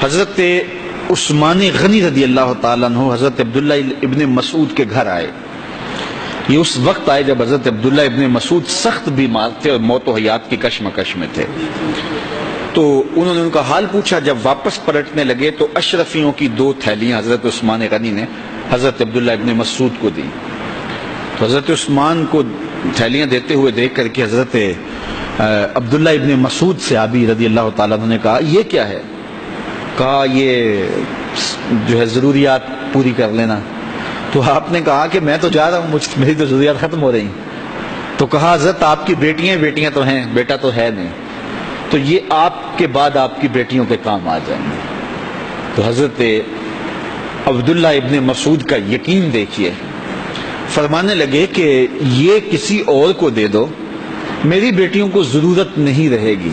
حضرت عثمان غنی رضی اللہ تعالیٰ عنہ حضرت عبداللہ ابن مسعود کے گھر آئے. یہ اس وقت آئے جب حضرت عبداللہ ابن مسعود سخت بیمار تھے اور موت و حیات کی کشمکش میں تھے. تو انہوں نے ان کا حال پوچھا. جب واپس پلٹنے لگے تو اشرفیوں کی 2 تھیلیاں حضرت عثمان غنی نے حضرت عبداللہ ابن مسعود کو دی. تو حضرت عثمان کو تھیلیاں دیتے ہوئے دیکھ کر کے حضرت عبداللہ ابن مسعود صحابی رضی اللہ تعالیٰ عنہ نے کہا یہ کیا ہے؟ کہا یہ جو ہے ضروریات پوری کر لینا. تو آپ نے کہا کہ میں تو جا رہا ہوں, میری تو ضروریات ختم ہو رہی ہیں. تو کہا حضرت آپ کی بیٹیاں تو ہیں, بیٹا تو ہے نہیں, تو یہ آپ کے بعد آپ کی بیٹیوں کے کام آ جائیں گے. تو حضرت عبداللہ ابن مسعود کا یقین دیکھیے, فرمانے لگے کہ یہ کسی اور کو دے دو, میری بیٹیوں کو ضرورت نہیں رہے گی,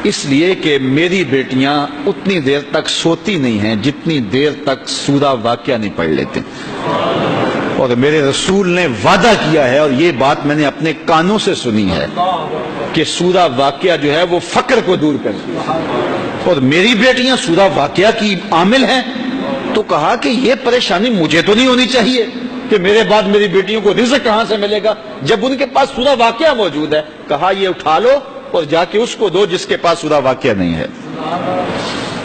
اس لیے کہ میری بیٹیاں اتنی دیر تک سوتی نہیں ہیں جتنی دیر تک سورہ واقعہ نہیں پڑھ لیتے. اور میرے رسول نے وعدہ کیا ہے, اور یہ بات میں نے اپنے کانوں سے سنی ہے, کہ سورہ واقعہ جو ہے وہ فقر کو دور کرتی ہے, اور میری بیٹیاں سورہ واقعہ کی عامل ہیں. تو کہا کہ یہ پریشانی مجھے تو نہیں ہونی چاہیے کہ میرے بعد میری بیٹیوں کو رزق کہاں سے ملے گا جب ان کے پاس سورہ واقعہ موجود ہے. کہا یہ اٹھا لو اور جا کے اس کو دو جس کے پاس سورہ واقعہ نہیں ہے.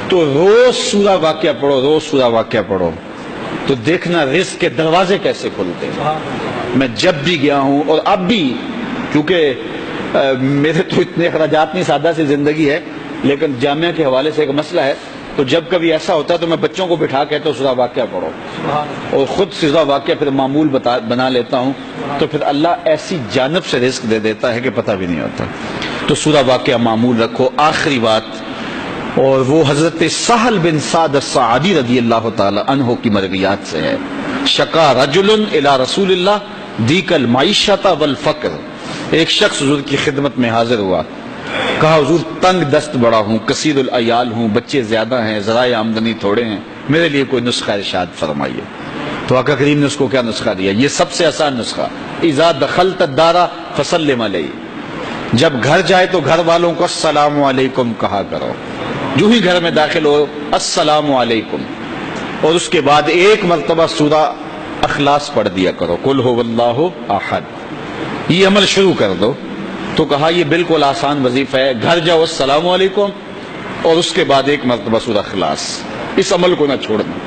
تو روز سورہ واقعہ پڑھو, روز سورہ واقعہ پڑھو, تو دیکھنا رزق کے دروازے کیسے کھلتے ہیں. میں جب بھی گیا ہوں, اور اب بھی, کیونکہ میرے تو اتنے اخراجات نہیں, سادہ سی زندگی ہے, لیکن جامعہ کے حوالے سے ایک مسئلہ ہے, تو جب کبھی ایسا ہوتا ہے تو میں بچوں کو بٹھا کہتا ہوں سورہ واقعہ پڑھو, اور خود سورہ واقعہ پھر معمول بنا لیتا ہوں, تو پھر اللہ ایسی جانب سے رزق دے دیتا ہے کہ پتہ بھی نہیں ہوتا. تو سورہ واقعہ معمول رکھو. آخری بات, اور وہ حضرت سہل بن سعد الساعدی رضی اللہ تعالی عنہ کی مرویات سے ہے. شکا رجل الی رسول اللہ دیک المعیشۃ والفقر, ایک شخص حضور کی خدمت میں حاضر ہوا, کہا حضور تنگ دست بڑا ہوں, کثیر العیال ہوں, بچے زیادہ ہیں, ذرائع آمدنی تھوڑے ہیں, میرے لیے کوئی نسخہ ارشاد فرمائیے. تو آقا کریم نے اس کو کیا نسخہ دیا؟ یہ سب سے آسان نسخہ, اذا دخلت الدار فسلم علیہ, جب گھر جائے تو گھر والوں کو السلام علیکم کہا کرو. جو ہی گھر میں داخل ہو السلام علیکم, اور اس کے بعد ایک مرتبہ سورہ اخلاص پڑھ دیا کرو, قل هو اللہ احد. یہ عمل شروع کر دو. تو کہا یہ بالکل آسان وظیفہ ہے, گھر جاؤ السلام علیکم, اور اس کے بعد ایک مرتبہ سورہ اخلاص. اس عمل کو نہ چھوڑنا,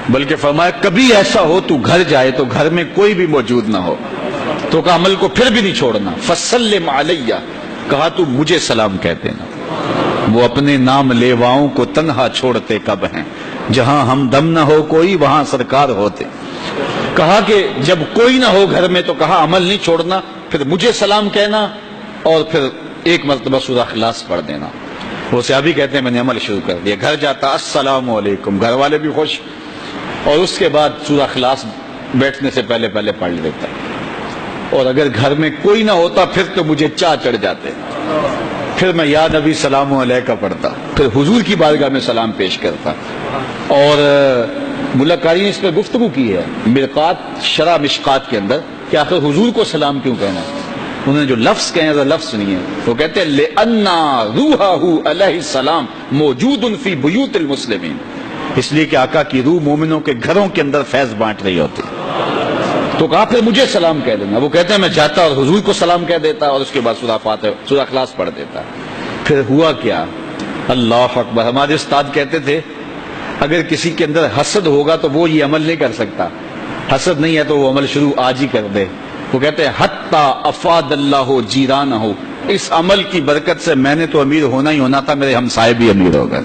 بلکہ فرمایا کبھی ایسا ہو تو گھر جائے تو گھر میں کوئی بھی موجود نہ ہو, تو کہا عمل کو پھر بھی نہیں چھوڑنا. فسلم علیہ, کہا تو مجھے سلام کہہ دینا. وہ اپنے نام لیواؤں کو تنہا چھوڑتے کب ہیں, جہاں ہم دم نہ ہو کوئی وہاں سرکار ہوتے. کہا کہ جب کوئی نہ ہو گھر میں تو کہا عمل نہیں چھوڑنا, پھر مجھے سلام کہنا, اور پھر ایک مرتبہ سورہ اخلاص پڑھ دینا. وہ صحابی کہتے ہیں میں نے عمل شروع کر دیا, گھر جاتا السلام علیکم, گھر والے بھی خوش, اور اس کے بعد سورہ اخلاص بیٹھنے سے پہلے پڑھ لیتا. اور اگر گھر میں کوئی نہ ہوتا پھر تو مجھے چاہ چڑھ جاتے, پھر میں یا نبی سلام علیکہ پڑھتا, پھر حضور کی بارگاہ میں سلام پیش کرتا. اور ملکاری نے اس پہ گفتگو کی ہے مرقات شرح مشقات کے اندر کہ آخر حضور کو سلام کیوں کہنا ہے. انہوں نے جو لفظ کہے ہیں لفظ سنیے, وہ کہتے ہیں لِأَنَّا رُوحَهُ عَلَيْهِ السلام موجود فی بیوت المسلمین, اس لیے کہ آقا کی روح مومنوں کے گھروں کے اندر فیض بانٹ رہی ہوتی. تو کہا پھر مجھے سلام کہہ دینا. وہ کہتے ہیں میں جاتا اور حضور کو سلام کہہ دیتا, اور اس کے بعد سورہ فاتحہ سورہ اخلاص پڑھ دیتا. پھر ہوا کیا, اللہ اکبر. ہمارے استاد کہتے تھے اگر کسی کے اندر حسد ہوگا تو وہ یہ عمل نہیں کر سکتا, حسد نہیں ہے تو وہ عمل شروع آج ہی کر دے. وہ کہتے ہیں حتی افاد اللہ جیرانہ, اس عمل کی برکت سے میں نے تو امیر ہونا ہی ہونا تھا, میرے ہمسائے بھی امیر ہو گئے.